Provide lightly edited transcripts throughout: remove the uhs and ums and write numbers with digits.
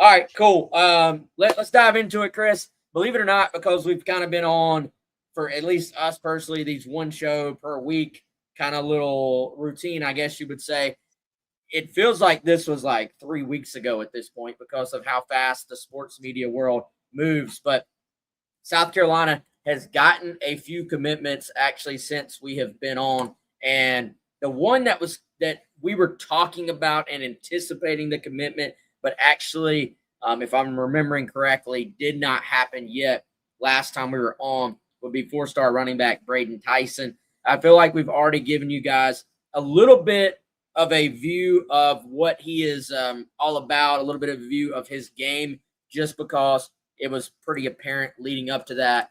All right, cool. Let's dive into it, Chris. Believe it or not, because we've kind of been on for at least us personally, these one show per week kind of little routine, I guess you would say. It feels like this was like 3 weeks ago at this point because of how fast the sports media world moves. But South Carolina has gotten a few commitments actually since we have been on. And the one that we were talking about and anticipating the commitment, but actually, if I'm remembering correctly, did not happen yet last time we were on would be four-star running back Braden Tyson. I feel like we've already given you guys a little bit of a view of what he is all about, a little bit of a view of his game, just because it was pretty apparent leading up to that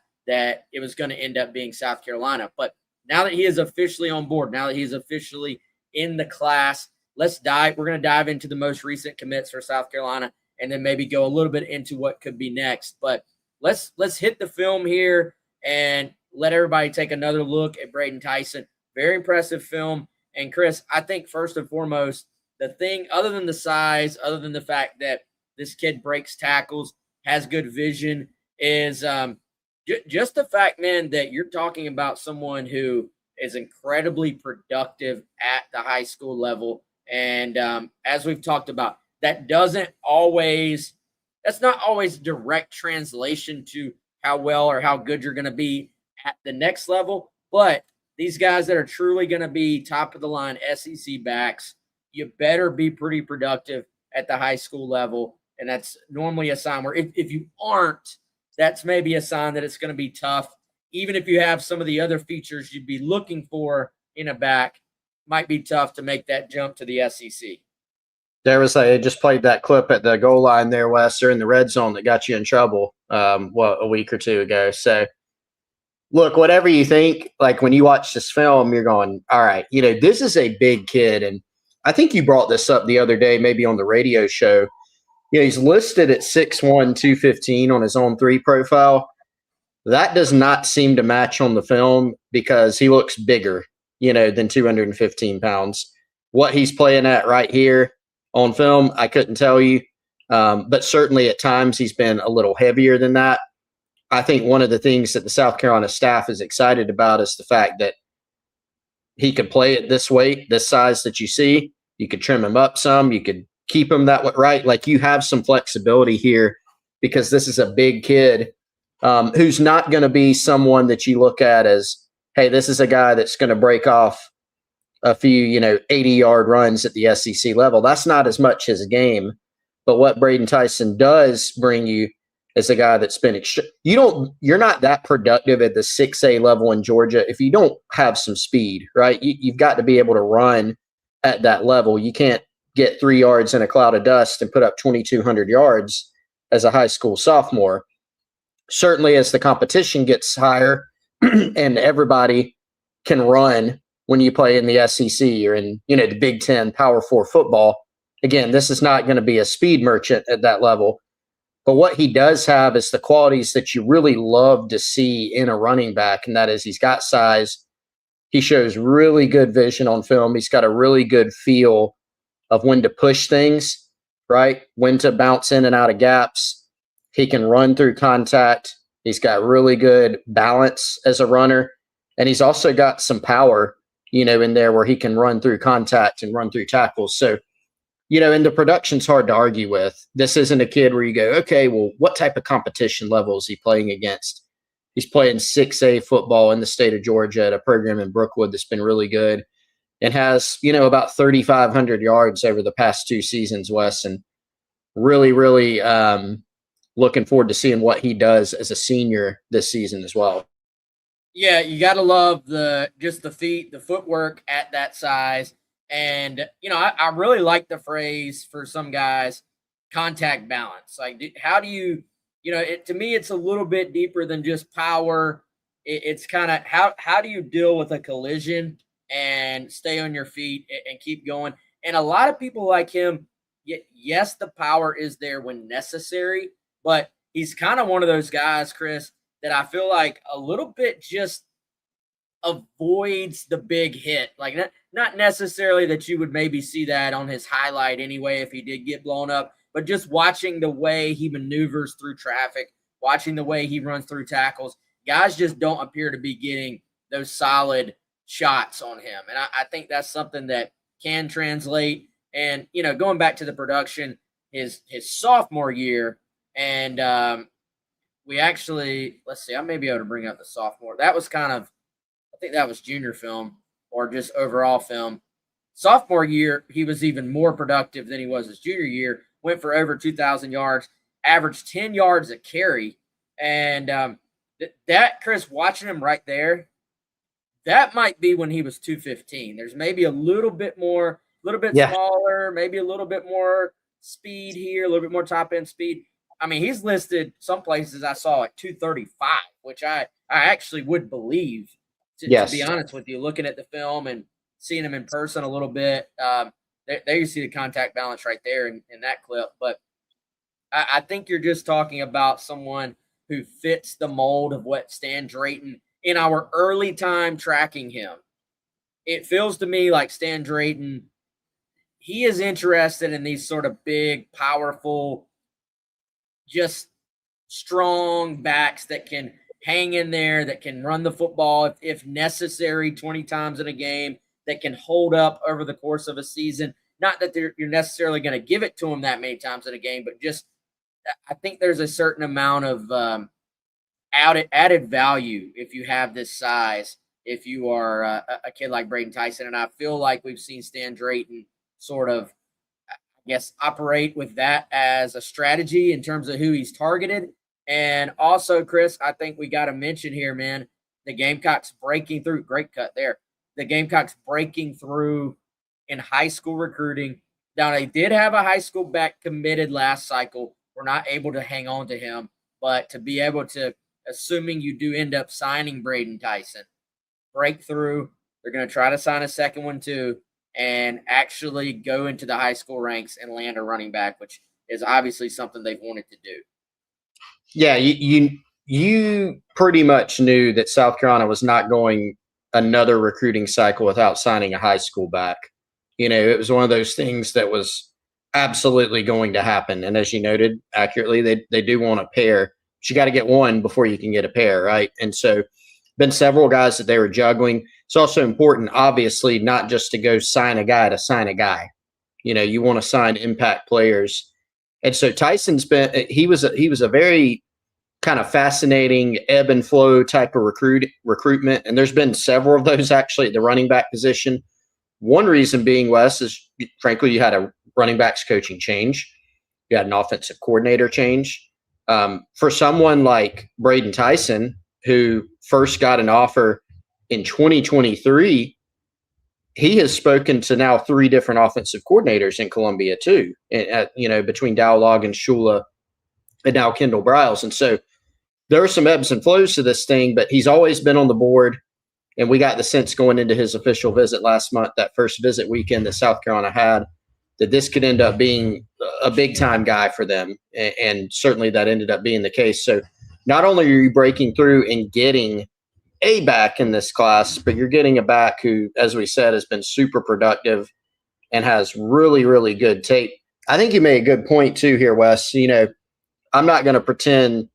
it was going to end up being South Carolina. But now that he is officially on board, now that he's officially in the class, we're going to dive into the most recent commits for South Carolina and then maybe go a little bit into what could be next. But let's hit the film here and let everybody take another look at Braden Tyson. Very impressive film. And Chris, I think first and foremost, the thing other than the size, other than the fact that this kid breaks tackles, has good vision, is just the fact, man, that you're talking about someone who is incredibly productive at the high school level. And as we've talked about, that's not always direct translation to how well or how good you're going to be at the next level. But these guys that are truly going to be top of the line SEC backs, you better be pretty productive at the high school level. And that's normally a sign where if you aren't, that's maybe a sign that it's going to be tough. Even if you have some of the other features you'd be looking for in a back, might be tough to make that jump to the SEC. I just played that clip at the goal line there, Wes, or in the red zone that got you in trouble, a week or two ago. So, look, whatever you think, like when you watch this film, you're going, all right, this is a big kid. And I think you brought this up the other day, maybe on the radio show. He's listed at 6'1", 215 on his On3 profile. That does not seem to match on the film because he looks bigger, than 215 pounds. What he's playing at right here on film, I couldn't tell you. But certainly at times he's been a little heavier than that. I think one of the things that the South Carolina staff is excited about is the fact that he could play at this weight, this size that you see. You could trim him up some. You could keep him that way, right? Like you have some flexibility here because this is a big kid who's not going to be someone that you look at as, hey, this is a guy that's going to break off a few, 80-yard runs at the SEC level. That's not as much his game. But what Braden Tyson does bring you is a guy that's been you're not that productive at the 6A level in Georgia if you don't have some speed, right? You've got to be able to run at that level. You can't get 3 yards in a cloud of dust and put up 2,200 yards as a high school sophomore. Certainly as the competition gets higher and everybody can run when you play in the SEC or in, the Big Ten Power 4 football. Again, this is not going to be a speed merchant at that level. But what he does have is the qualities that you really love to see in a running back, and that is he's got size. He shows really good vision on film. He's got a really good feel of when to push things, right? When to bounce in and out of gaps. He can run through contact. He's got really good balance as a runner. And he's also got some power, in there where he can run through contact and run through tackles. So, and the production's hard to argue with. This isn't a kid where you go, okay, well, what type of competition level is he playing against? He's playing 6A football in the state of Georgia at a program in Brookwood that's been really good. And has, about 3,500 yards over the past 2 seasons, Wes, and really, really looking forward to seeing what he does as a senior this season as well. Yeah, you got to love the feet, the footwork at that size. And, I really like the phrase for some guys, contact balance. Like, how do you, to me, it's a little bit deeper than just power. It's kind of how do you deal with a collision and stay on your feet and keep going. And a lot of people like him, yes, the power is there when necessary, but he's kind of one of those guys, Chris, that I feel like a little bit just avoids the big hit. Like not necessarily that you would maybe see that on his highlight anyway if he did get blown up, but just watching the way he maneuvers through traffic, watching the way he runs through tackles, guys just don't appear to be getting those solid shots on him. And I think that's something that can translate. And, going back to the production, his sophomore year, and we actually, let's see, I may be able to bring up the sophomore. That was I think that was junior film or just overall film. Sophomore year, he was even more productive than he was his junior year, went for over 2,000 yards, averaged 10 yards a carry. And that, Chris, watching him right there, that might be when he was 215. There's maybe a little bit smaller, maybe a little bit more speed here, a little bit more top end speed. I mean, he's listed some places I saw at 235, which I actually would believe, to be honest with you, looking at the film and seeing him in person a little bit. There you see the contact balance right there in that clip. But I think you're just talking about someone who fits the mold of what Stan Drayton, in our early time tracking him, it feels to me like Stan Drayton, he is interested in these sort of big, powerful, just strong backs that can hang in there, that can run the football if necessary 20 times in a game, that can hold up over the course of a season. Not that you're necessarily going to give it to them that many times in a game, but just I think there's a certain amount of added value if you have this size, if you are a kid like Braden Tyson. And I feel like we've seen Stan Drayton sort of, I guess, operate with that as a strategy in terms of who he's targeted. And also, Chris, I think we got to mention here, man, the Gamecocks breaking through. Great cut there. The Gamecocks breaking through in high school recruiting. Now, they did have a high school back committed last cycle. We're not able to hang on to him, but to be able to, assuming you do end up signing Braden Tyson, break through, they're going to try to sign a second one too, and actually go into the high school ranks and land a running back, which is obviously something they've wanted to do. Yeah, you pretty much knew that South Carolina was not going another recruiting cycle without signing a high school back. It was one of those things that was absolutely going to happen. And as you noted accurately, they do want a pair. But you got to get one before you can get a pair, right? And so been several guys that they were juggling. It's also important, obviously, not just to go sign a guy to sign a guy. You want to sign impact players. And so Tyson's he was a very kind of fascinating ebb and flow type of recruitment. And there's been several of those actually at the running back position. One reason being, Wes, is frankly, you had a running backs coaching change. You had an offensive coordinator change. For someone like Braden Tyson, who first got an offer in 2023, he has spoken to now 3 different offensive coordinators in Columbia too, between Dow Logan, Shula, and now Kendall Briles. And so there are some ebbs and flows to this thing, but he's always been on the board. And we got the sense going into his official visit last month, that first visit weekend that South Carolina had, that this could end up being a big-time guy for them. And certainly that ended up being the case. So not only are you breaking through and getting a back in this class, but you're getting a back who, as we said, has been super productive and has really, really good tape. I think you made a good point, too, here, Wes. I'm not going to pretend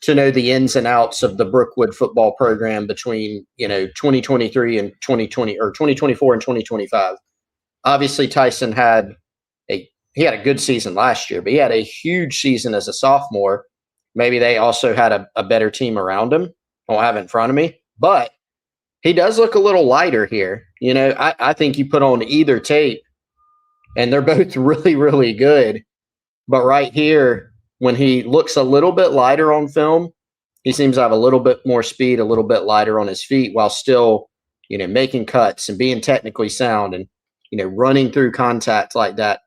to know the ins and outs of the Brookwood football program between 2023 and 2020 or 2024 and 2025. Obviously, Tyson had a good season last year, but he had a huge season as a sophomore. Maybe they also had a better team around him. I don't have it in front of me, but he does look a little lighter here. I think you put on either tape, and they're both really, really good. But right here, when he looks a little bit lighter on film, he seems to have a little bit more speed, a little bit lighter on his feet, while still, making cuts and being technically sound and, running through contact like that.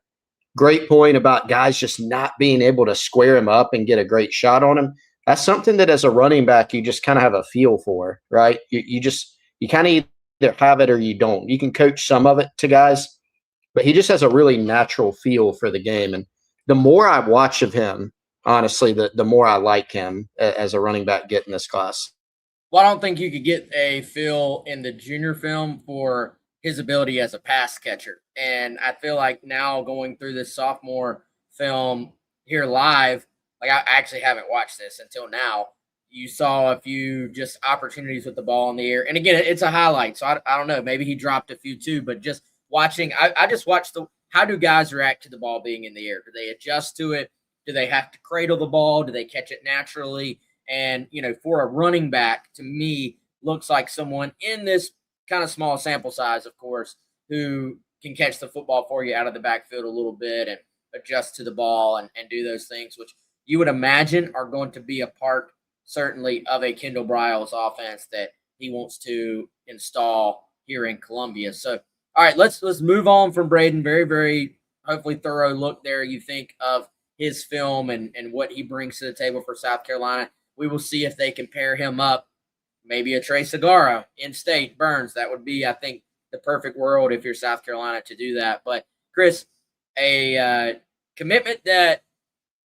Great point about guys just not being able to square him up and get a great shot on him. That's something that as a running back, you just kind of have a feel for, right? You kind of either have it or you don't. You can coach some of it to guys, but he just has a really natural feel for the game. And the more I watch of him, honestly, the more I like him as a running back get in this class. Well, I don't think you could get a feel in the junior film for his ability as a pass catcher. And I feel like now going through this sophomore film here live, like I actually haven't watched this until now. You saw a few just opportunities with the ball in the air. And again, it's a highlight. So I don't know. Maybe he dropped a few too, but just watching, I just watched how do guys react to the ball being in the air? Do they adjust to it? Do they have to cradle the ball? Do they catch it naturally? And, for a running back, to me, looks like someone in this kind of small sample size, of course, who can catch the football for you out of the backfield a little bit and adjust to the ball and do those things, which you would imagine are going to be a part, certainly, of a Kendall Briles offense that he wants to install here in Columbia. So, all right, let's move on from Braden. Very, very, hopefully, thorough look there, you think, of his film and what he brings to the table for South Carolina. We will see if they can pair him up. Maybe a Trey Segarra, in-state, Burns. That would be, I think, the perfect world if you're South Carolina to do that. But, Chris, a commitment that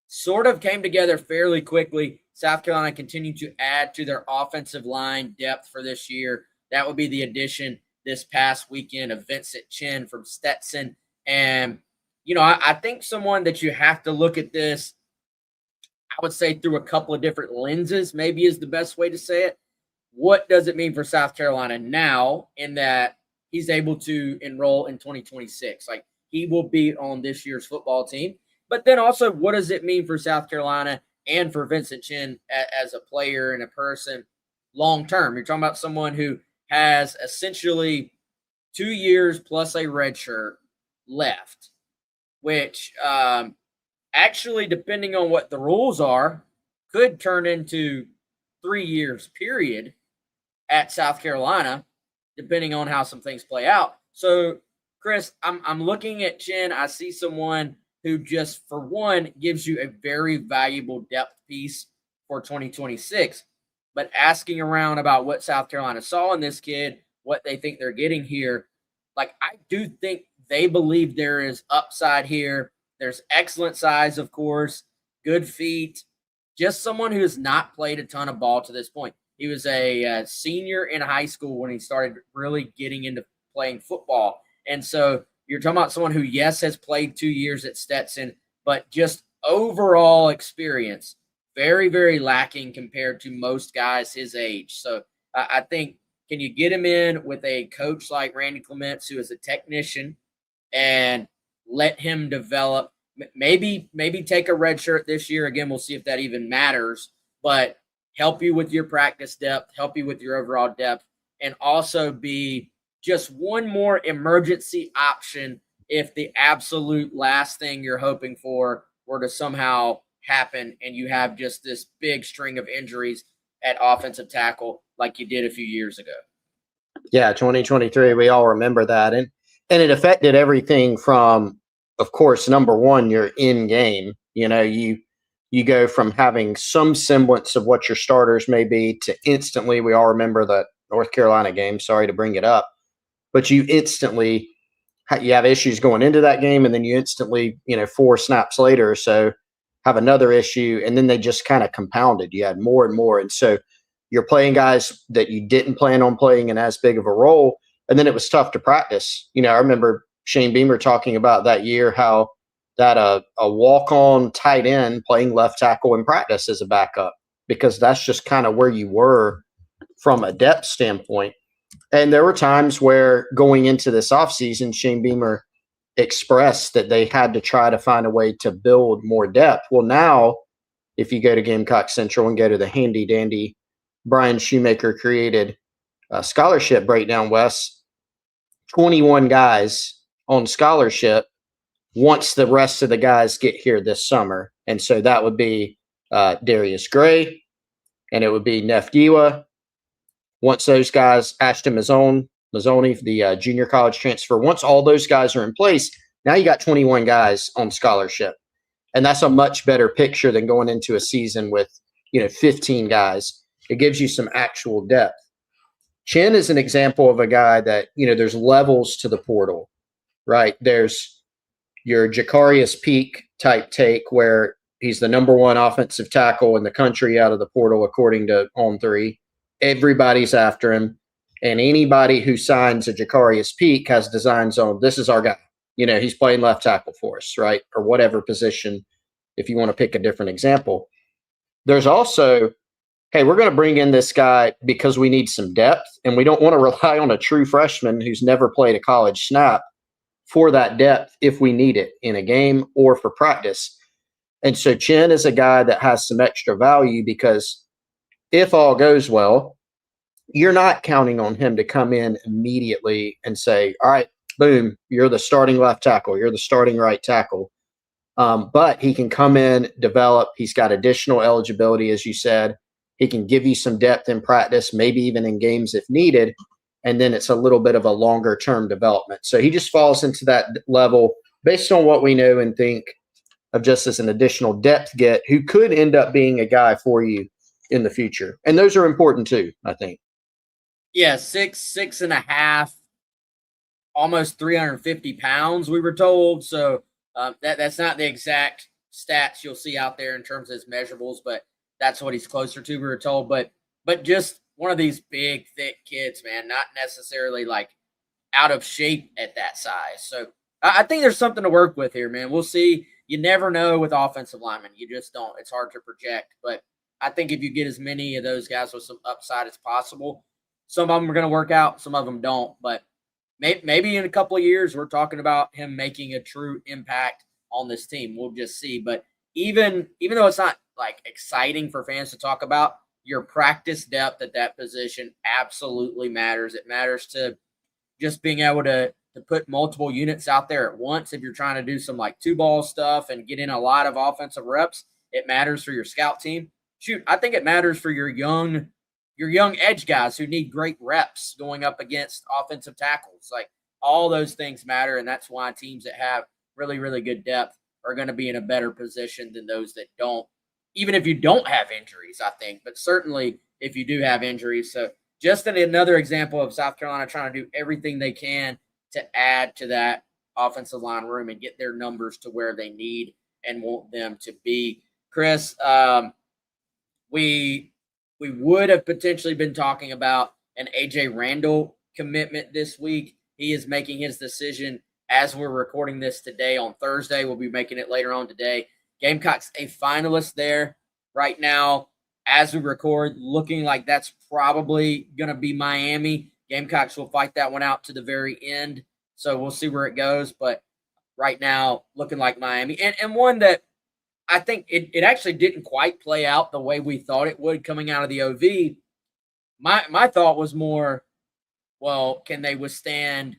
sort of came together fairly quickly. South Carolina continued to add to their offensive line depth for this year. That would be the addition this past weekend of Vincent Chin from Stetson. And, I think someone that you have to look at this, I would say through a couple of different lenses, maybe is the best way to say it. What does it mean for South Carolina now in that he's able to enroll in 2026? Like, he will be on this year's football team. But then also, what does it mean for South Carolina and for Vincent Chin as a player and a person long term? You're talking about someone who has essentially 2 years plus a red shirt left, which actually, depending on what the rules are, could turn into 3 years period at South Carolina, depending on how some things play out. So, Chris, I'm looking at Chin. I see someone who just, for one, gives you a very valuable depth piece for 2026. But asking around about what South Carolina saw in this kid, what they think they're getting here, like, I do think they believe there is upside here. There's excellent size, of course, good feet, just someone who has not played a ton of ball to this point. He was a senior in high school when he started really getting into playing football. And so you're talking about someone who, yes, has played 2 years at Stetson, but just overall experience, very, very lacking compared to most guys his age. So I think, can you get him in with a coach like Randy Clements, who is a technician, and let him develop, maybe take a red shirt this year. Again, we'll see if that even matters, but help you with your practice depth, help you with your overall depth, and also be just one more emergency option if the absolute last thing you're hoping for were to somehow happen and you have just this big string of injuries at offensive tackle like you did a few years ago. Yeah, 2023, we all remember that. And it affected everything from, of course, number one, you're in game. You go from having some semblance of what your starters may be to instantly, we all remember the North Carolina game, sorry to bring it up, but you instantly, you have issues going into that game, and then you instantly, 4 snaps later or so, have another issue, and then they just kind of compounded. You had more and more. And so you're playing guys that you didn't plan on playing in as big of a role, and then it was tough to practice. I remember Shane Beamer talking about that year how that a walk-on tight end playing left tackle in practice as a backup, because that's just kind of where you were from a depth standpoint. And there were times where going into this offseason, Shane Beamer expressed that they had to try to find a way to build more depth. Well, now, if you go to Gamecock Central and go to the handy-dandy Brian Shoemaker created scholarship breakdown, Wes, 21 guys on scholarship once the rest of the guys get here this summer. And so that would be Darius Gray, and it would be Neff Giwa. Once those guys, Ashton Mazzoni, the junior college transfer, once all those guys are in place, now you got 21 guys on scholarship. And that's a much better picture than going into a season with, 15 guys. It gives you some actual depth. Chin is an example of a guy that, there's levels to the portal, right? There's your Jacarius Peak type take where he's the number one offensive tackle in the country out of the portal, according to On3. Everybody's after him. And anybody who signs a Jacarius Peak has designs on, this is our guy. he's playing left tackle for us, right? Or whatever position, if you want to pick a different example. There's also, hey, we're going to bring in this guy because we need some depth, and we don't want to rely on a true freshman who's never played a college snap for that depth if we need it in a game or for practice. And so Chin is a guy that has some extra value because if all goes well, you're not counting on him to come in immediately and say, all right, boom, you're the starting left tackle, you're the starting right tackle. But he can come in, develop. He's got additional eligibility, as you said. He can give you some depth in practice, maybe even in games if needed. And then it's a little bit of a longer term development. So he just falls into that level based on what we know and think of just as an additional depth get who could end up being a guy for you in the future. And those are important too, I think. Yeah, 6'6.5", almost 350 pounds, we were told. So that's not the exact stats you'll see out there in terms of his measurables, but that's what he's closer to, we were told. But just one of these big, thick kids, man, not necessarily like out of shape at that size. So I think there's something to work with here, man. We'll see. You never know with offensive linemen. You just don't. It's hard to project. But I think if you get as many of those guys with some upside as possible, some of them are going to work out, some of them don't. But maybe in a couple of years, we're talking about him making a true impact on this team. We'll just see. But even though it's not like exciting for fans to talk about, your practice depth at that position absolutely matters. It matters to just being able to put multiple units out there at once. If you're trying to do some like two ball stuff and get in a lot of offensive reps, it matters for your scout team. Shoot, I think it matters for your young edge guys who need great reps going up against offensive tackles. Like all those things matter, and that's why teams that have really, really good depth are going to be in a better position than those that don't, even if you don't have injuries, I think, but certainly if you do have injuries. So just another example of South Carolina trying to do everything they can to add to that offensive line room and get their numbers to where they need and want them to be. Chris, we would have potentially been talking about an A.J. Randall commitment this week. He is making his decision as we're recording this today on Thursday. We'll be making it later on today. Gamecocks a finalist there right now as we record, looking like that's probably going to be Miami. Gamecocks will fight that one out to the very end, so we'll see where it goes. But right now, looking like Miami. And one that I think it actually didn't quite play out the way we thought it would coming out of the OV. My thought was more, well, can they withstand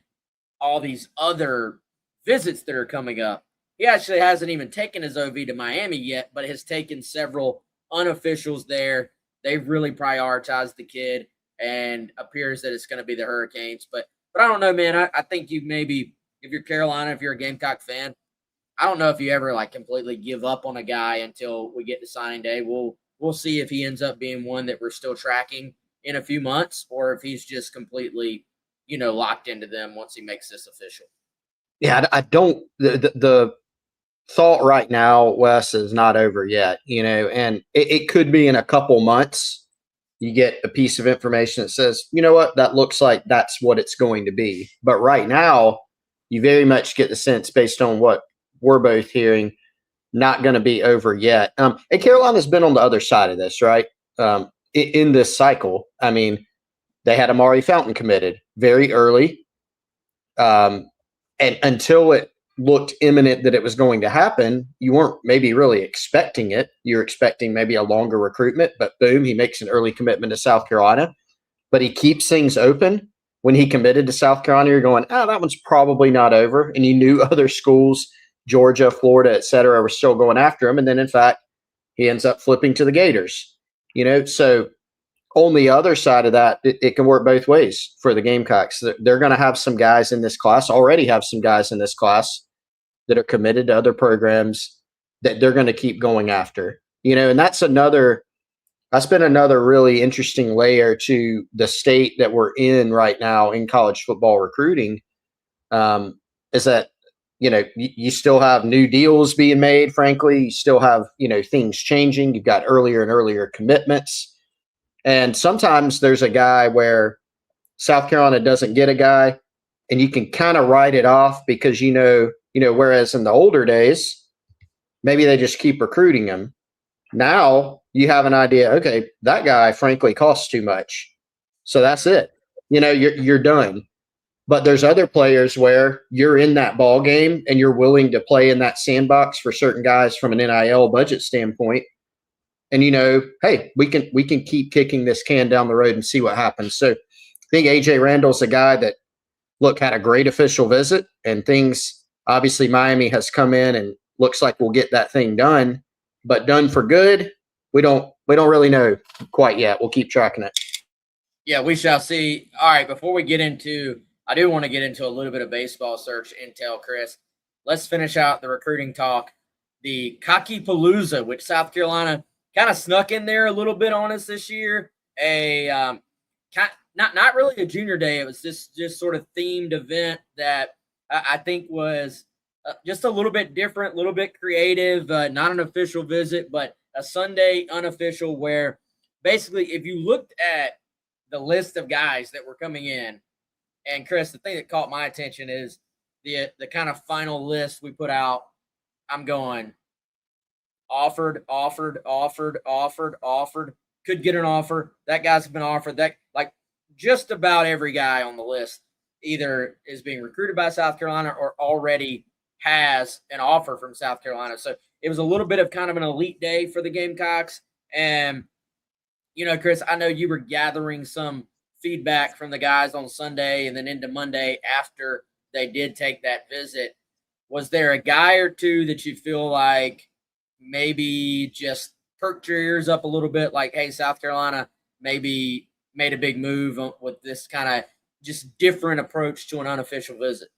all these other visits that are coming up? He actually hasn't even taken his OV to Miami yet, but has taken several unofficials there. They've really prioritized the kid, and appears that it's going to be the Hurricanes. But I don't know, man. I think you maybe, if you're Carolina, if you're a Gamecock fan, I don't know if you ever like completely give up on a guy until we get to signing day. We'll see if he ends up being one that we're still tracking in a few months, or if he's just completely, locked into them once he makes this official. Yeah, I don't. The thought right now, Wes, is not over yet. And it could be in a couple months. You get a piece of information that says, you know what, that looks like that's what it's going to be. But right now, you very much get the sense, based on what we're both hearing, not going to be over yet. And Carolina's been on the other side of this, right? In this cycle, I mean, they had Amari Fountain committed very early. And until it looked imminent that it was going to happen, you weren't maybe really expecting it. You're expecting maybe a longer recruitment, but boom, he makes an early commitment to South Carolina. But he keeps things open. When he committed to South Carolina, you're going, that one's probably not over. And you knew other schools, Georgia, Florida, et cetera, were still going after him. And then, in fact, he ends up flipping to the Gators. So on the other side of that, it can work both ways for the Gamecocks. They're going to have some guys in this class, already have some guys in this class that are committed to other programs that they're going to keep going after. And that's been another really interesting layer to the state that we're in right now in college football recruiting, is that, you still have new deals being made, frankly. You still have, things changing. You've got earlier and earlier commitments. And sometimes there's a guy where South Carolina doesn't get a guy, and you can kind of write it off because whereas in the older days, maybe they just keep recruiting him. Now you have an idea, okay, that guy frankly costs too much. So that's it. You're done. But there's other players where you're in that ball game and you're willing to play in that sandbox for certain guys from an NIL budget standpoint. And hey, we can keep kicking this can down the road and see what happens. So I think AJ Randall's a guy that had a great official visit, and things obviously Miami has come in and looks like we'll get that thing done, but done for good. We don't really know quite yet. We'll keep tracking it. Yeah, we shall see. All right, before we get into, I do want to get into a little bit of baseball search intel, Chris. Let's finish out the recruiting talk. The Cocky Palooza, which South Carolina kind of snuck in there a little bit on us this year. Not really a junior day. It was just sort of themed event that I think was just a little bit different, a little bit creative, not an official visit, but a Sunday unofficial where basically if you looked at the list of guys that were coming in, and Chris, the thing that caught my attention is the kind of final list we put out. I'm going offered, could get an offer. That guy's been offered. That, like, just about every guy on the list either is being recruited by South Carolina or already has an offer from South Carolina. So it was a little bit of kind of an elite day for the Gamecocks. And, Chris, I know you were gathering some feedback from the guys on Sunday and then into Monday after they did take that visit. Was there a guy or two that you feel like maybe just perked your ears up a little bit, like, hey, South Carolina maybe made a big move with this kind of just different approach to an unofficial visit?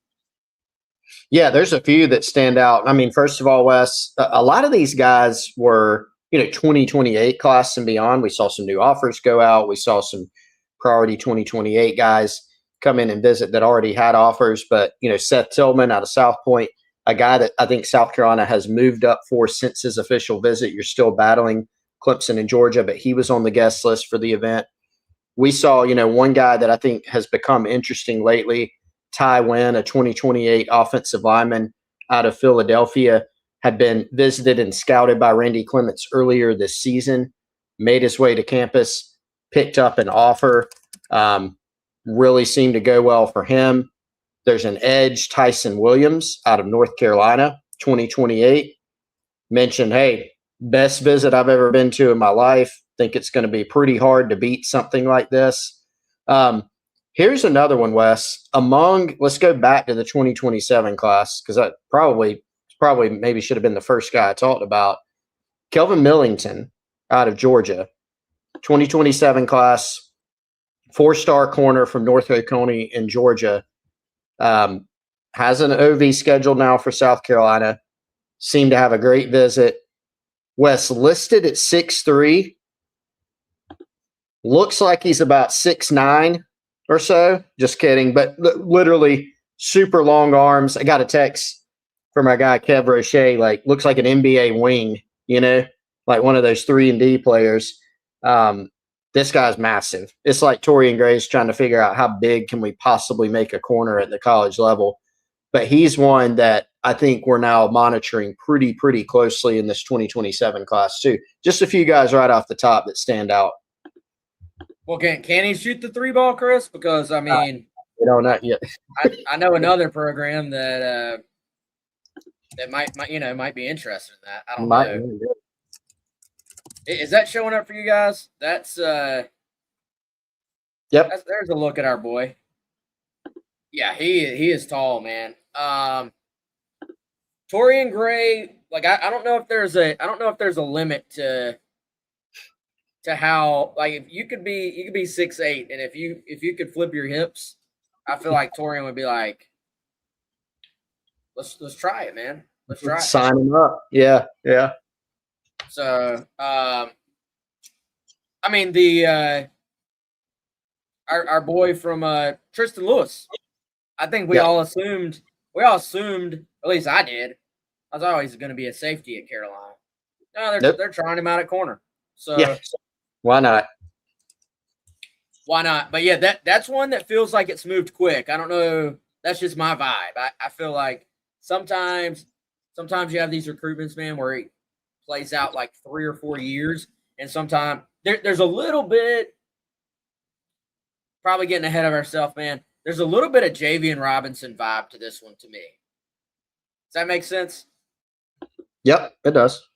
Yeah, there's a few that stand out. I mean, first of all, Wes, a lot of these guys were, 2028 class and beyond. We saw some new offers go out. We saw some priority 2028 guys come in and visit that already had offers. But, Seth Tillman out of South Point, a guy that I think South Carolina has moved up for since his official visit. You're still battling Clemson and Georgia, but he was on the guest list for the event. We saw, one guy that I think has become interesting lately, Ty Wynn, a 2028 offensive lineman out of Philadelphia, had been visited and scouted by Randy Clements earlier this season, made his way to campus, picked up an offer, really seemed to go well for him. There's an edge, Tyson Williams out of North Carolina, 2028, mentioned, hey, best visit I've ever been to in my life. Think it's going to be pretty hard to beat something like this. Here's another one, Wes. Let's go back to the 2027 class, because I probably maybe should have been the first guy I talked about. Kelvin Millington out of Georgia, 2027 class, 4-star corner from North Oconee in Georgia. Has an OV scheduled now for South Carolina. Seemed to have a great visit. Wes, listed at 6'3", looks like he's about 6'9" or so. Just kidding, but literally super long arms. I got a text from our guy Kev Roche, like looks like an NBA wing, like one of those 3-and-D players. This guy's massive. It's like Torian Gray's trying to figure out how big can we possibly make a corner at the college level. But he's one that I think we're now monitoring pretty closely in this 2027 class too. Just a few guys right off the top that stand out. Well, can he shoot the 3-ball, Chris? Because, I mean, not yet. I know another program that that might be interested in that. I don't know. Is that showing up for you guys? That's yep. There's a look at our boy. Yeah, he is tall, man. Torian Gray, like I don't know if there's a limit to how, like, if you could be 6'8", and if you could flip your hips, I feel like Torian would be like, let's try it, man. Let's try it. Sign him up. Yeah. So, I mean, the our boy from Tristan Lewis, I think we all assumed, at least I did, I was always going to be a safety at Carolina. No, they're trying him out at corner. So why not? But yeah, that's one that feels like it's moved quick. I don't know That's just my vibe. I feel like sometimes you have these recruitments, man, where it plays out like 3 or 4 years, and sometimes there's a little bit, probably getting ahead of ourselves, man. There's a little bit of Javian Robinson vibe to this one to me. Does that make sense? Yep, it does.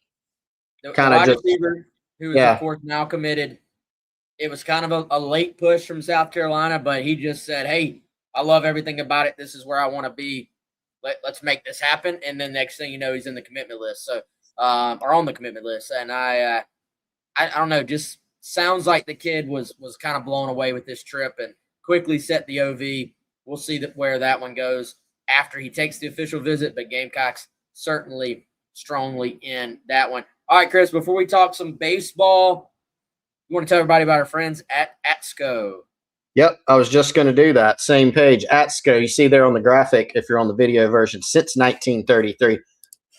The Kind of wide just, receiver, who is, of yeah. course, now committed. It was kind of a late push from South Carolina, but he just said, hey, I love everything about it. This is where I want to be. Let's make this happen. And then next thing you know, he's in the commitment list. So, or on the commitment list. And I don't know, just sounds like the kid was kind of blown away with this trip and quickly set the OV. We'll see where that one goes after he takes the official visit, but Gamecocks certainly strongly in that one. All right, Chris, before we talk some baseball, you want to tell everybody about our friends at ATSCO. Yep, I was just going to do that. Same page, ATSCO. You see there on the graphic, if you're on the video version, since 1933.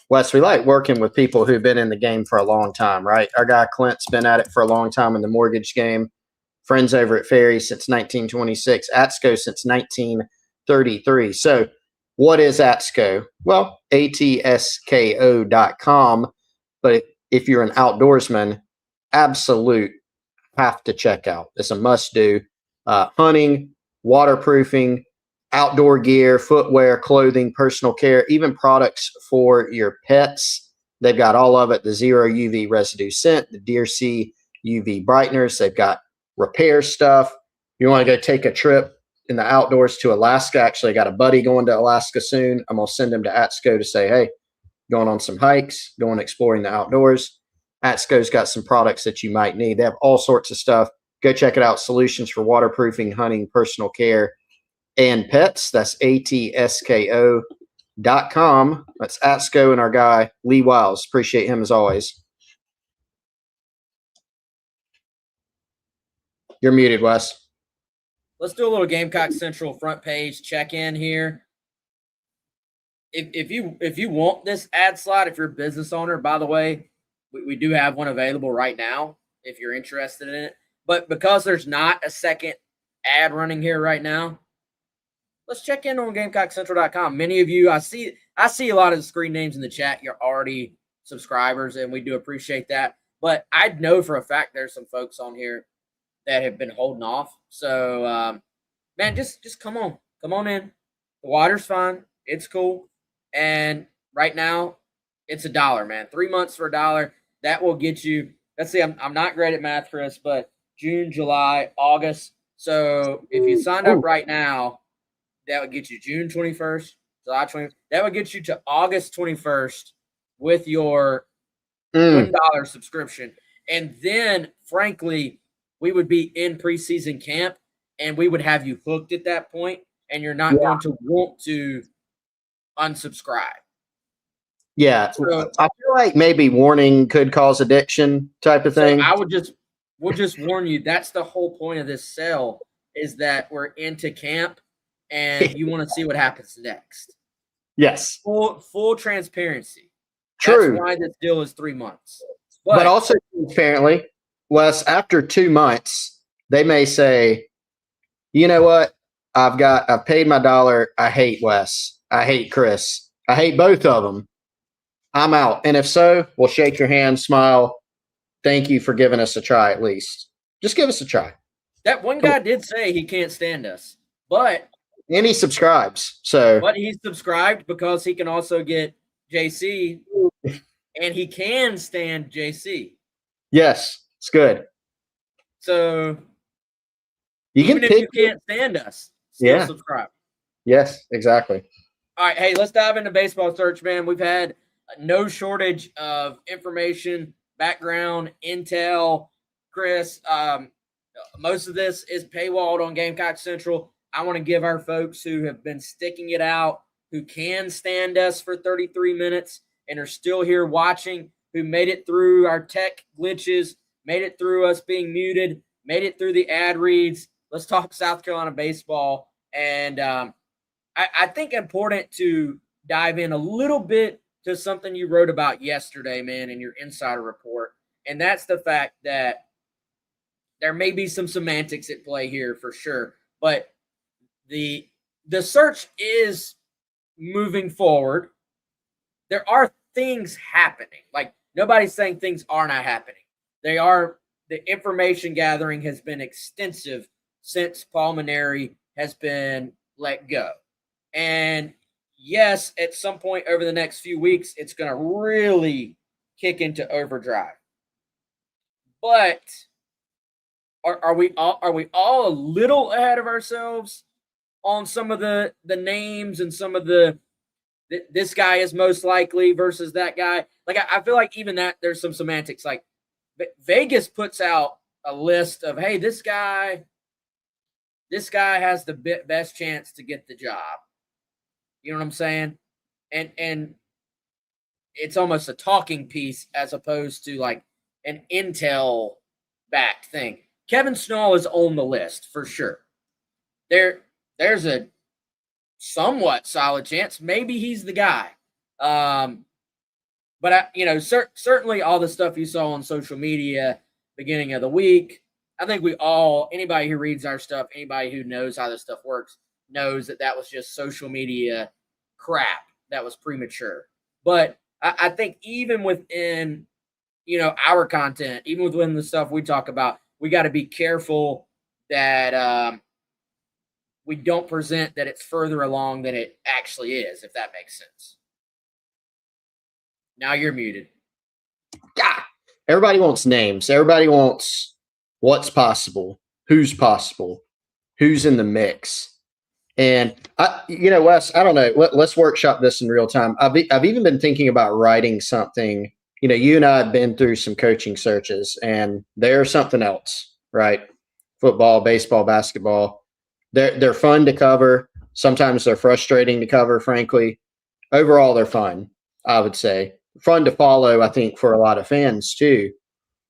Wes, we like working with people who've been in the game for a long time, right? Our guy Clint's been at it for a long time in the mortgage game. Friends over at Ferry since 1926. ATSCO since 1933. So what is ATSCO? Well, ATSKO.com. But if you're an outdoorsman, absolute have to check out. It's a must do. Hunting, waterproofing, outdoor gear, footwear, clothing, personal care, even products for your pets. They've got all of it. The zero UV residue scent, the Deer Sea UV brighteners. They've got repair stuff. You want to go take a trip in the outdoors to Alaska. Actually, I got a buddy going to Alaska soon. I'm going to send him to ATSCO to say, hey, going on some hikes, going exploring the outdoors. ATSCO's got some products that you might need. They have all sorts of stuff. Go check it out. Solutions for waterproofing, hunting, personal care, and pets. That's ATSKO.com. That's ATSCO and our guy, Lee Wiles. Appreciate him as always. You're muted, Wes. Let's do a little Gamecock Central front page check-in here. If you want this ad slot, if you're a business owner, by the way, we do have one available right now if you're interested in it. But because there's not a second ad running here right now, let's check in on GamecockCentral.com. Many of you, I see a lot of the screen names in the chat. You're already subscribers, and we do appreciate that. But I know for a fact there's some folks on here that have been holding off. So, man, just come on in. The water's fine. It's cool. And right now, it's $1, man. 3 months for $1. That will get you. Let's see. I'm not great at math, Chris, but June, July, August. So if you signed up right now, that would get you June 21st, July 20th. That would get you to August 21st with your $1 subscription. And then, frankly, we would be in preseason camp, and we would have you hooked at that point, and you're not going to want to unsubscribe. Yeah, so, I feel like maybe warning could cause addiction type of thing. So we'll just warn you, that's the whole point of this sale, is that we're into camp and you want to see what happens next. Yes. Full transparency. True. That's why this deal is 3 months. But also, apparently, Wes, after 2 months, they may say, you know what? I've paid my $1. I hate Wes. I hate Chris. I hate both of them. I'm out. And if so, we'll shake your hand, smile. Thank you for giving us a try at least. Just give us a try. That one guy did say he can't stand us, but and he subscribes. But he's subscribed because he can also get JC, and he can stand JC. Yes, it's good. So even if you can't stand us, still subscribe. Yes, exactly. All right, hey, let's dive into baseball search, man. We've had no shortage of information, background, intel. Chris, most of this is paywalled on Gamecock Central. I want to give our folks who have been sticking it out, who can stand us for 33 minutes and are still here watching, who made it through our tech glitches, made it through us being muted, made it through the ad reads. Let's talk South Carolina baseball. And I think important to dive in a little bit to something you wrote about yesterday, man, in your insider report. And that's the fact that there may be some semantics at play here for sure. But the the search is moving forward. There are things happening. Like, nobody's saying things are not happening. They are. The information gathering has been extensive since Paul Maneri has been let go. And yes, at some point over the next few weeks, it's going to really kick into overdrive. But are we all a little ahead of ourselves on some of the names and some of this guy is most likely versus that guy? Like, I feel like even that there's some semantics. Like, Vegas puts out a list of, hey, this guy has the best chance to get the job. You know what I'm saying? And it's almost a talking piece as opposed to like an intel backed thing. Kevin Snall is on the list for sure. There's a somewhat solid chance maybe he's the guy. But certainly all the stuff you saw on social media beginning of the week, I think anybody who reads our stuff, anybody who knows how this stuff works, knows that was just social media crap that was premature. But I think even within, our content, even within the stuff we talk about, we got to be careful that we don't present that it's further along than it actually is, if that makes sense. Now you're muted. Yeah. Everybody wants names. Everybody wants what's possible, who's in the mix. And Wes, I don't know. Let's workshop this in real time. I've even been thinking about writing something. You and I have been through some coaching searches, and they're something else, right? Football, baseball, basketball. They're fun to cover. Sometimes they're frustrating to cover, frankly. Overall, they're fun, I would say. Fun to follow, I think, for a lot of fans too.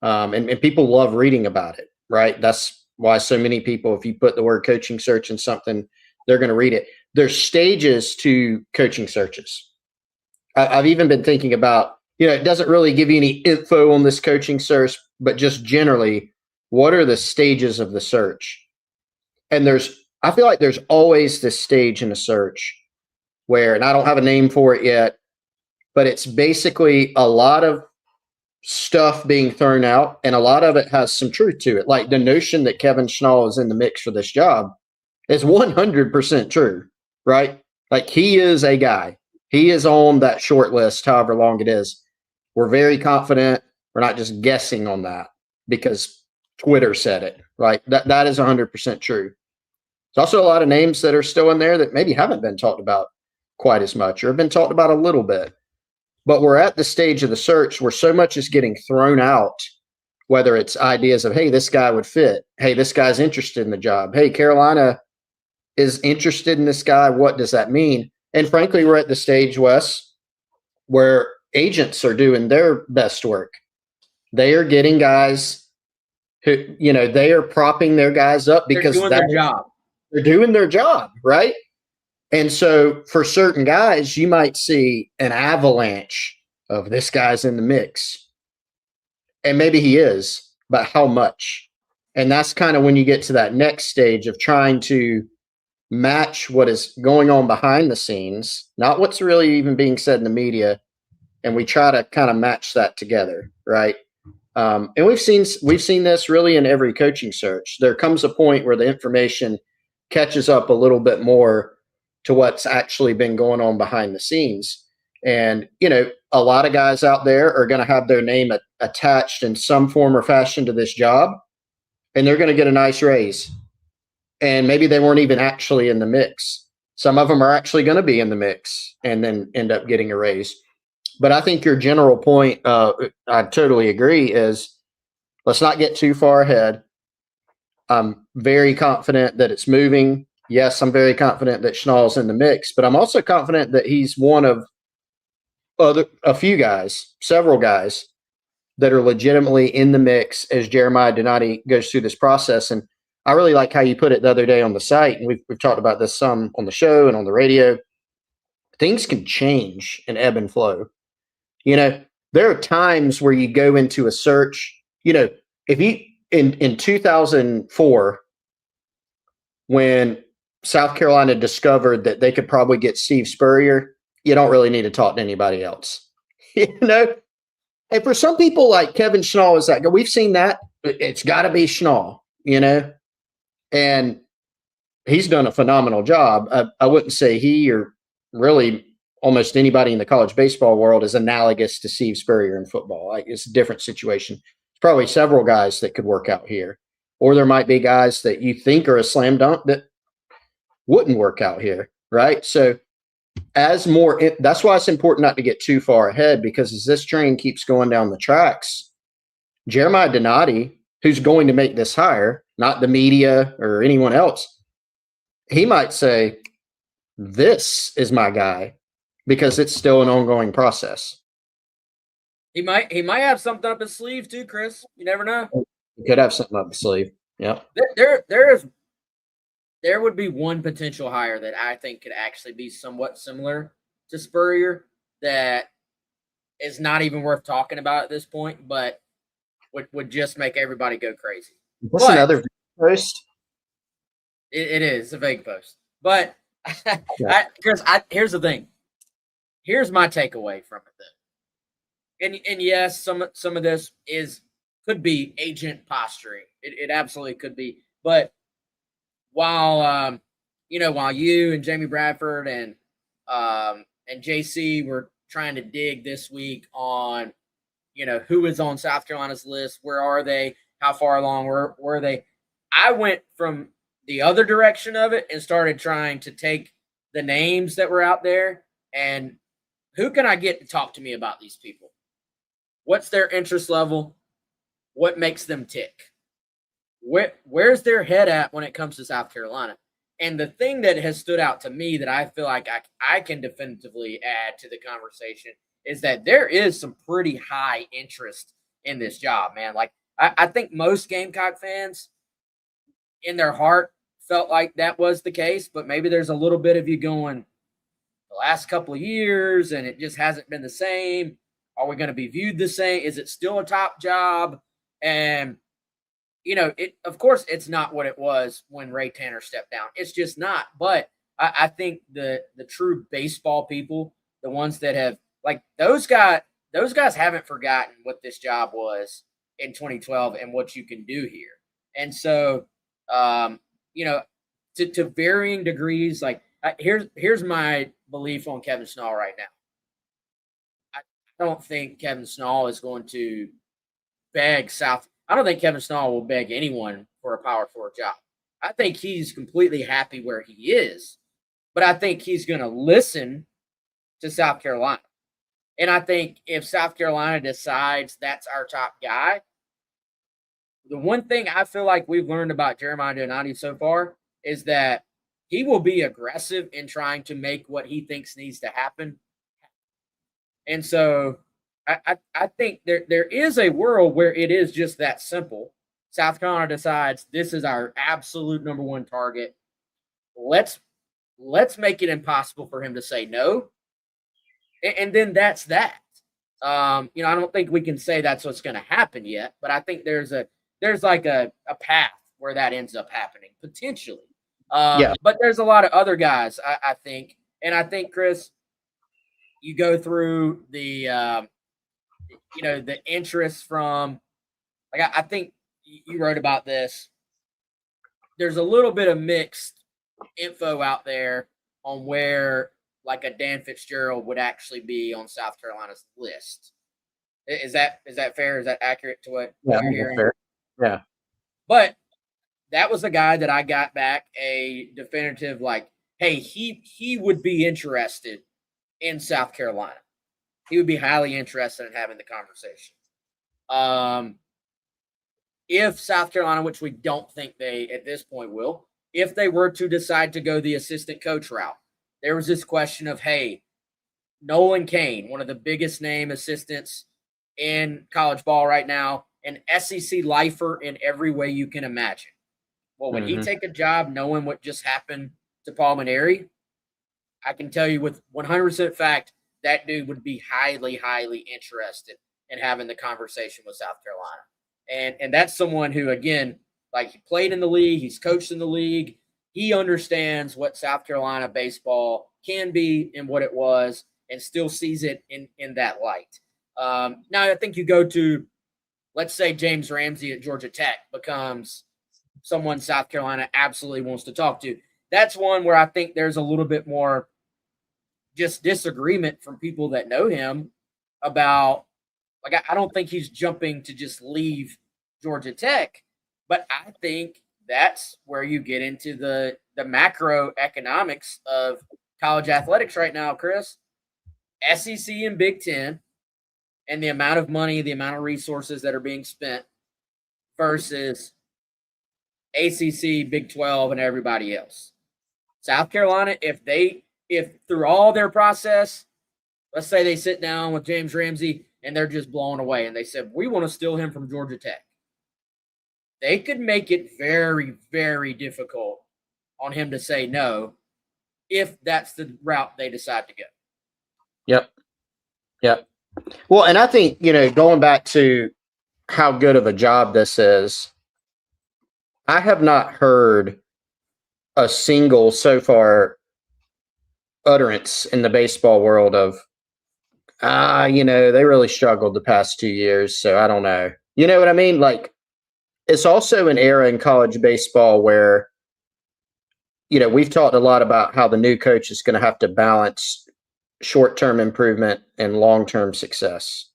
And people love reading about it, right? That's why so many people, if you put the word coaching search in something, they're going to read it. There's stages to coaching searches. I've even been thinking about, it doesn't really give you any info on this coaching search, but just generally, what are the stages of the search? And I feel like there's always this stage in a search where, and I don't have a name for it yet, but it's basically a lot of stuff being thrown out, and a lot of it has some truth to it. Like the notion that Kevin Schnall is in the mix for this job is 100% true, right? Like, he is a guy. He is on that short list, however long it is. We're very confident. We're not just guessing on that because Twitter said it, right? That is 100% true. There's also a lot of names that are still in there that maybe haven't been talked about quite as much or have been talked about a little bit. But we're at the stage of the search where so much is getting thrown out, whether it's ideas of, hey, this guy would fit. Hey, this guy's interested in the job. Hey, Carolina is interested in this guy. What does that mean? And frankly, we're at the stage, Wes, where agents are doing their best work. They are getting guys who, they are propping their guys up because they're doing their job. They're doing their job, right? And so for certain guys, you might see an avalanche of this guy's in the mix. And maybe he is, but how much? And that's kind of when you get to that next stage of trying to match what is going on behind the scenes, not what's really even being said in the media. And we try to kind of match that together, right? And we've seen this really in every coaching search. There comes a point where the information catches up a little bit more to what's actually been going on behind the scenes. And, a lot of guys out there are going to have their name attached in some form or fashion to this job, and they're going to get a nice raise. And maybe they weren't even actually in the mix. Some of them are actually going to be in the mix and then end up getting a raise. But I think your general point, I totally agree, is let's not get too far ahead. I'm very confident that it's moving. Yes, I'm very confident that Schnall's in the mix, but I'm also confident that he's one of several guys that are legitimately in the mix as Jeremiah Donati goes through this process. And I really like how you put it the other day on the site, and we've talked about this some on the show and on the radio. Things can change and ebb and flow. There are times where you go into a search, if you in 2004, when South Carolina discovered that they could probably get Steve Spurrier, you don't really need to talk to anybody else. And for some people like Kevin Schnall is that we've seen that. It's got to be Schnall, and he's done a phenomenal job. I wouldn't say he or really almost anybody in the college baseball world is analogous to Steve Spurrier in football. Like, it's a different situation. There's probably several guys that could work out here, or there might be guys that you think are a slam dunk that wouldn't work out here, right? So that's why it's important not to get too far ahead, because as this train keeps going down the tracks, Jeremiah Donati, who's going to make this hire, not the media or anyone else, he might say, this is my guy, because it's still an ongoing process. He might have something up his sleeve too, Chris. You never know. He could have something up his sleeve. Yeah. There would be one potential hire that I think could actually be somewhat similar to Spurrier that is not even worth talking about at this point, but would just make everybody go crazy. What's another post? It is a vague post. But Chris, here's the thing. Here's my takeaway from it though. And yes, some of this could be agent posturing. It absolutely could be. But while you and Jamie Bradford and JC were trying to dig this week on, who is on South Carolina's list, where are they, how far along were they, I went from the other direction of it and started trying to take the names that were out there and who can I get to talk to me about these people? What's their interest level? What makes them tick? Where's their head at when it comes to South Carolina? And the thing that has stood out to me that I feel like I can definitively add to the conversation is that there is some pretty high interest in this job, man. Like, I think most Gamecock fans in their heart felt like that was the case, but maybe there's a little bit of you going, the last couple of years and it just hasn't been the same. Are we going to be viewed the same? Is it still a top job? And of course, it's not what it was when Ray Tanner stepped down. It's just not. But I think the true baseball people, the ones that have, like, those guys haven't forgotten what this job was in 2012 and what you can do here. And so, to varying degrees, like, here's my belief on Kevin Schnall right now. I don't think Kevin Schnall is going to beg South. I don't think Kevin Schnall will beg anyone for a Power 4 job. I think he's completely happy where he is, but I think he's going to listen to South Carolina. And I think if South Carolina decides that's our top guy, the one thing I feel like we've learned about Jeremiah Donati so far is that he will be aggressive in trying to make what he thinks needs to happen. And so I think there is a world where it is just that simple. South Carolina decides this is our absolute number one target. Let's make it impossible for him to say no. And then that's that. I don't think we can say that's what's going to happen yet, but I think there's like a path where that ends up happening potentially. But there's a lot of other guys, I think. And I think, Chris, you go through the interest from, like, I think you wrote about this. There's a little bit of mixed info out there on where, like, a Dan Fitzgerald would actually be on South Carolina's list. Is that fair? Is that accurate to what you're hearing? Fair. Yeah. But that was a guy that I got back a definitive, like, hey, he would be interested in South Carolina. He would be highly interested in having the conversation. If South Carolina, which we don't think they at this point will, if they were to decide to go the assistant coach route, there was this question of, hey, Nolan Kane, one of the biggest name assistants in college ball right now, an SEC lifer in every way you can imagine. Well, would he take a job knowing what just happened to Paul Maneri? I can tell you with 100% fact, that dude would be highly, highly interested in having the conversation with South Carolina. And that's someone who, again, like, he played in the league, he's coached in the league. he understands what South Carolina baseball can be and what it was, and still sees it in that light. Now, I think you go to, let's say, James Ramsey at Georgia Tech becomes someone South Carolina absolutely wants to talk to. That's one where I think there's a little bit more just disagreement from people that know him about, like, I don't think he's jumping to just leave Georgia Tech, but I think that's where you get into the macroeconomics of college athletics right now, Chris. SEC and Big Ten, and the amount of money, the amount of resources that are being spent versus ACC, Big 12, and everybody else. South Carolina, if through all their process, let's say they sit down with James Ramsey and they're just blown away and they said, we want to steal him from Georgia Tech, they could make it very, very difficult on him to say no if that's the route they decide to go. Yep. Yep. Well, and I think, going back to how good of a job this is, I have not heard a single so far utterance in the baseball world of, they really struggled the past 2 years, so I don't know. You know what I mean? Like, it's also an era in college baseball where, we've talked a lot about how the new coach is going to have to balance short-term improvement and long-term success.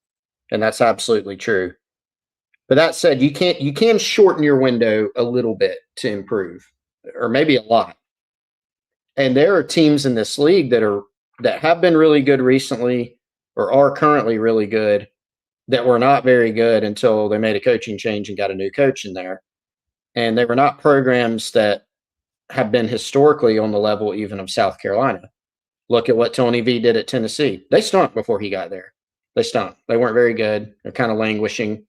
And that's absolutely true. But that said, you can shorten your window a little bit to improve, or maybe a lot. And there are teams in this league that have been really good recently or are currently really good that were not very good until they made a coaching change and got a new coach in there. And they were not programs that have been historically on the level even of South Carolina. Look at what Tony V did at Tennessee. They stunk before he got there. They stunk. They weren't very good. They're kind of languishing.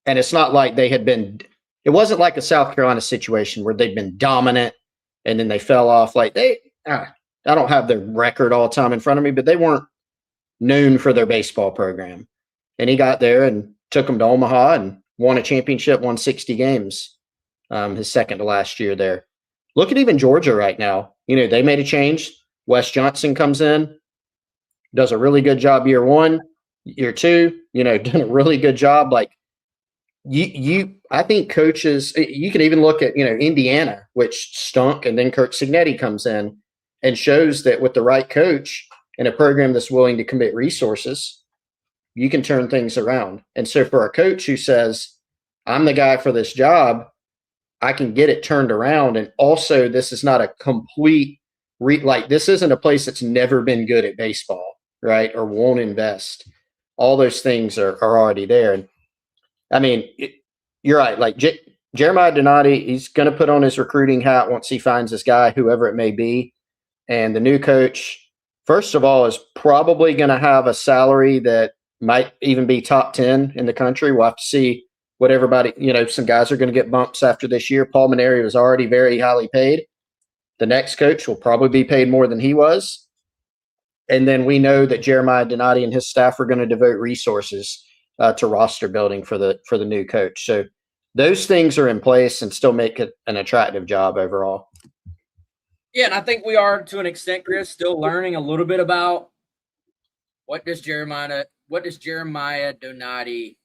And it's not like it wasn't like a South Carolina situation where they'd been dominant and then they fell off. Like I don't have their record all the time in front of me, but they weren't known for their baseball program. And he got there and took them to Omaha and won a championship, won 60 games, his second to last year there. Look at even Georgia right now. They made a change. Wes Johnson comes in, does a really good job year one, year two, done a really good job. Like I think coaches, you can even look at, Indiana, which stunk, and then Kirk Cignetti comes in and shows that with the right coach and a program that's willing to commit resources, you can turn things around. And so for a coach who says, I'm the guy for this job, I can get it turned around. And also, this is not a complete this isn't a place that's never been good at baseball, right? Or won't invest. All those things are already there. And I mean, you're right. Like Jeremiah Donati, he's going to put on his recruiting hat once he finds this guy, whoever it may be. And the new coach, first of all, is probably going to have a salary that might even be top 10 in the country. We'll have to see what everybody, some guys are going to get bumps after this year. Paul Maneri was already very highly paid. The next coach will probably be paid more than he was. And then we know that Jeremiah Donati and his staff are going to devote resources to roster building for the new coach. So those things are in place and still make it an attractive job overall. Yeah, and I think we are, to an extent, Chris, still learning a little bit about what does Jeremiah Donati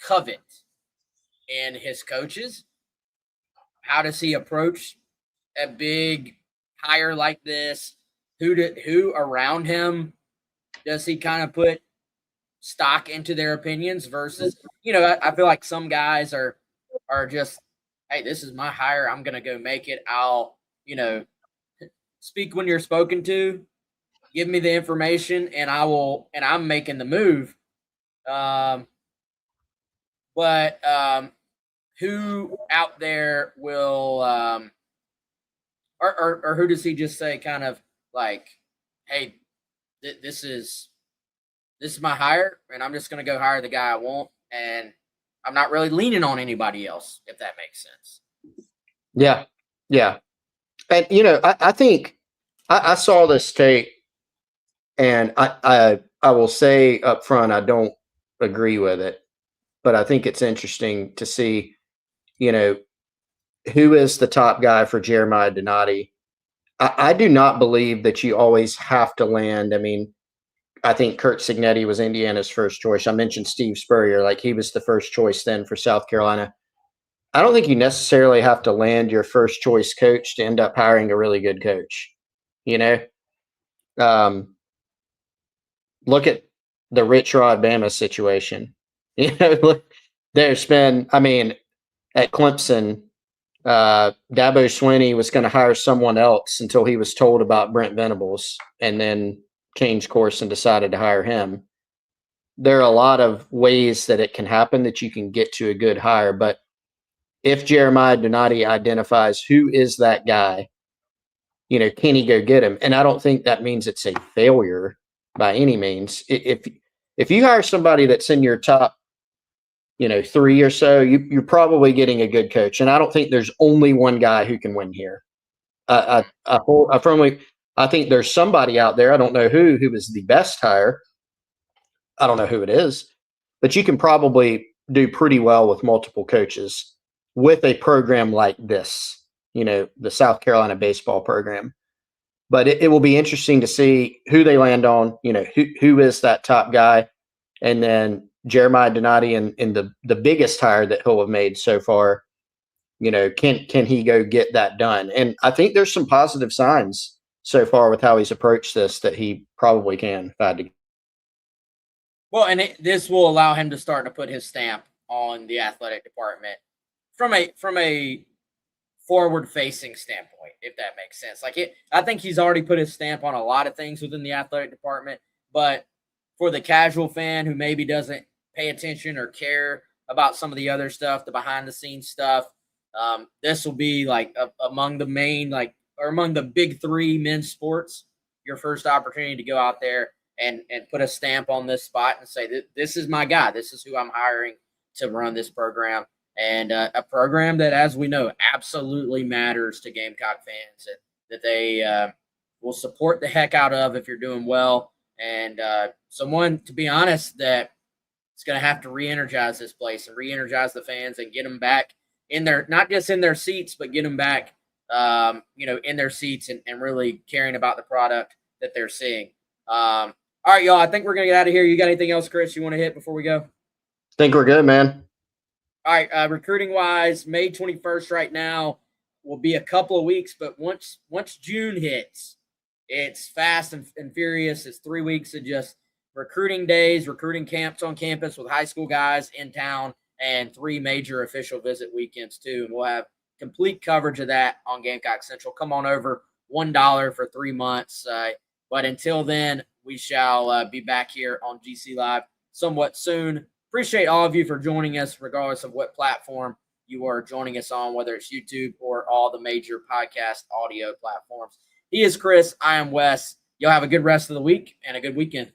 covet in his coaches. How does he approach a big hire like this? Who around him does he kind of put stock into their opinions versus, I feel like some guys are just, hey, this is my hire, I'm going to go make it. I'll, speak when you're spoken to, give me the information, and I'm making the move. But who out there will, or who does he just say kind of like, hey, this is my hire, and I'm just going to go hire the guy I want, and I'm not really leaning on anybody else, if that makes sense. Yeah. Yeah. And, I think I saw this tape, and I will say up front, I don't agree with it, but I think it's interesting to see, who is the top guy for Jeremiah Donati, I do not believe that you always have to land. I mean, I think Kurt Signetti was Indiana's first choice. I mentioned Steve Spurrier, like he was the first choice then for South Carolina. I don't think you necessarily have to land your first choice coach to end up hiring a really good coach. You know, look at the Rich Rod Bama situation. You know, look, there's been, I mean, at Clemson, Dabo Swinney was going to hire someone else until he was told about Brent Venables and then changed course and decided to hire him. There are a lot of ways that it can happen that you can get to a good hire. But if Jeremiah Donati identifies who is that guy, you know, can he go get him? And I don't think that means it's a failure by any means. If you hire somebody that's in your top, you know, 3 or so, you're probably getting a good coach. And I don't think there's only one guy who can win here. I think there's somebody out there. I don't know who is the best hire. I don't know who it is, but you can probably do pretty well with multiple coaches with a program like this, you know, the South Carolina baseball program. But it will be interesting to see who they land on, you know, who is that top guy. And then Jeremiah Donati in the biggest hire that he'll have made so far, you know, can he go get that done? And I think there's some positive signs so far with how he's approached this that he probably can. If I had to. Well, and this will allow him to start to put his stamp on the athletic department from a forward-facing standpoint, if that makes sense. I think he's already put his stamp on a lot of things within the athletic department, but for the casual fan who maybe doesn't pay attention or care about some of the other stuff, the behind-the-scenes stuff, this will be like among the main, or among the big three men's sports, your first opportunity to go out there and put a stamp on this spot and say, this is my guy. This is who I'm hiring to run this program. And a program that, as we know, absolutely matters to Gamecock fans, and that they will support the heck out of if you're doing well. And someone, to be honest, that is going to have to re-energize this place and re-energize the fans and get them back in their, not just in their seats, but get them back, in their seats and really caring about the product that they're seeing. All right, y'all, I think we're going to get out of here. You got anything else, Chris, you want to hit before we go? I think we're good, man. All right, recruiting-wise, May 21st right now will be a couple of weeks, but once June hits, it's fast and furious. It's 3 weeks of just recruiting days, recruiting camps on campus with high school guys in town, and 3 major official visit weekends too. And we'll have complete coverage of that on Gamecock Central. Come on over, $1 for 3 months. But until then, we shall be back here on GC Live somewhat soon. Appreciate all of you for joining us, regardless of what platform you are joining us on, whether it's YouTube or all the major podcast audio platforms. He is Chris. I am Wes. Y'all have a good rest of the week and a good weekend.